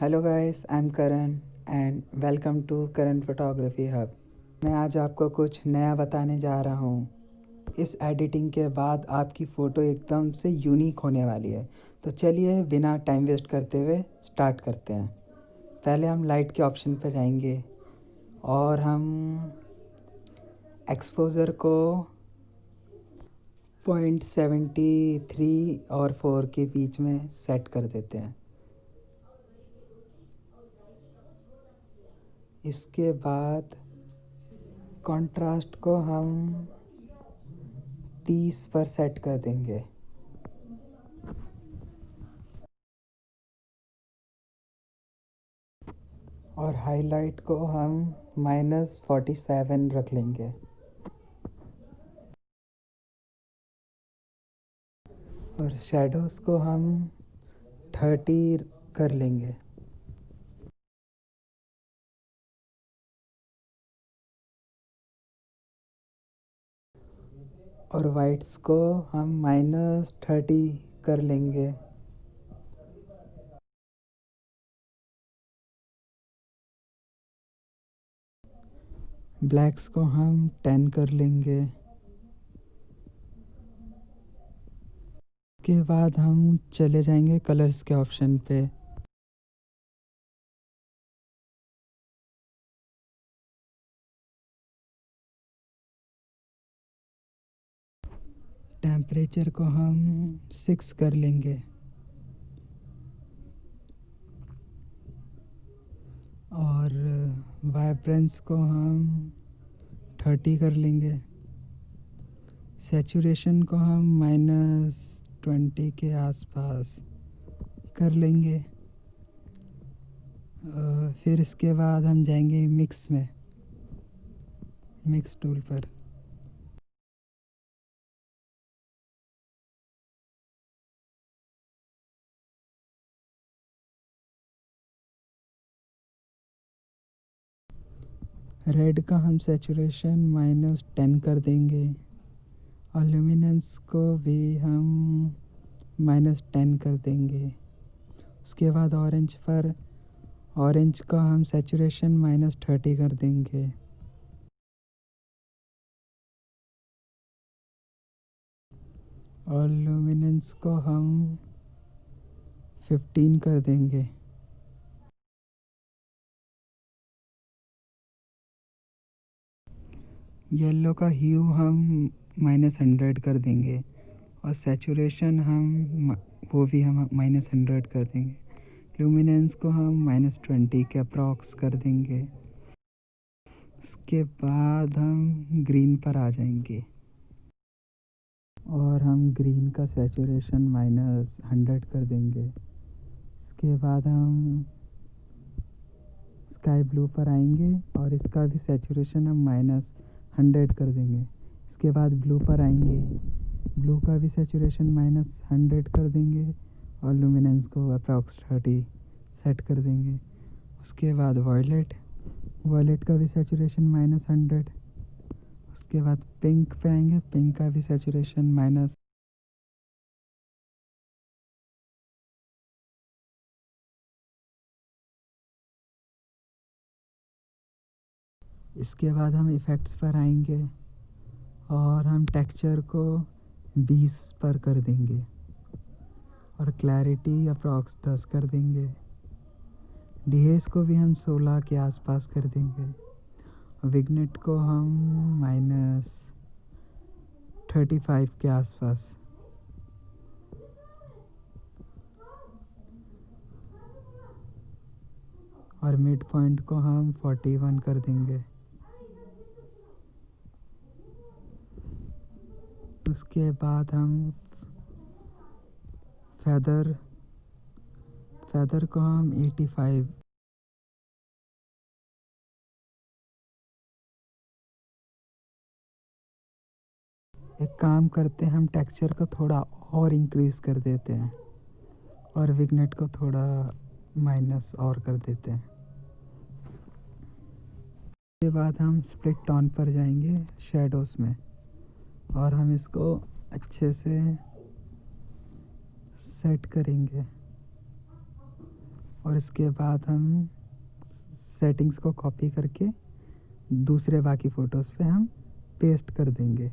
Hello guys, I am Karan and welcome to Karan photography hub. मैं आज आपको कुछ नया बताने जा रहा हूँ। इस एडिटिंग के बाद आपकी फ़ोटो एकदम से यूनिक होने वाली है। तो चलिए बिना टाइम वेस्ट करते हुए स्टार्ट करते हैं। पहले हम लाइट के ऑप्शन पर जाएंगे और हम एक्सपोजर को 0.73 और 4 के बीच में सेट कर देते हैं। इसके बाद कंट्रास्ट को हम 30 पर सेट कर देंगे। और हाईलाइट को हम -47 रख लेंगे। और शेडोज़ को हम 30 कर लेंगे। और वाइट्स को हम -30 कर लेंगे। ब्लैक्स को हम 10 कर लेंगे। के बाद हम चले जाएंगे कलर्स के ऑप्शन पे। टेम्परेचर को हम 6 कर लेंगे। और वाइब्रेंस को हम 30 कर लेंगे। सैचुरेशन को हम -20 के आसपास कर लेंगे। फिर इसके बाद हम जाएंगे मिक्स में, मिक्स टूल पर। रेड का हम सैचुरेशन -10 कर देंगे। और ल्यूमिनेंस को भी हम -10 कर देंगे। उसके बाद ऑरेंज पर, ऑरेंज का हम सैचुरेशन -30 कर देंगे। और ल्यूमिनेंस को हम 15 कर देंगे। येलो का ह्यू हम -100 कर देंगे। और सैचुरेशन हम वो भी हम -100 कर देंगे। ल्यूमिनेंस को हम -20 के अप्रॉक्स कर देंगे। उसके बाद हम ग्रीन पर आ जाएंगे और हम ग्रीन का सैचुरेशन -100 कर देंगे। इसके बाद हम स्काई ब्लू पर आएंगे और इसका भी सैचुरेशन हम -100 कर देंगे। इसके बाद ब्लू पर आएंगे, ब्लू का भी सैचुरेशन -100 कर देंगे और लुमिनेंस को अप्रॉक्स 30 सेट कर देंगे। उसके बाद वायलेट, वायलेट का भी सैचुरेशन -100। उसके बाद पिंक पे आएंगे, पिंक का भी सैचुरेशन माइनस। इसके बाद हम इफ़ेक्ट्स पर आएंगे और हम टेक्सचर को 20 पर कर देंगे और क्लैरिटी अप्रॉक्स 10 कर देंगे। डीएस को भी हम 16 के आसपास कर देंगे। विग्नेट को हम -35 के आसपास। और मिड पॉइंट को हम 41 कर देंगे। उसके बाद हम फेदर, फेदर को हम 85। एक काम करते हैं, हम टेक्सचर को थोड़ा और इंक्रीज़ कर देते हैं और विग्नेट को थोड़ा माइनस और कर देते हैं। उसके बाद हम स्प्लिट टोन पर जाएंगे शेडोज़ में और हम इसको अच्छे से सेट करेंगे। और इसके बाद हम सेटिंग्स को कॉपी करके दूसरे बाकी फ़ोटोज़ पे हम पेस्ट कर देंगे।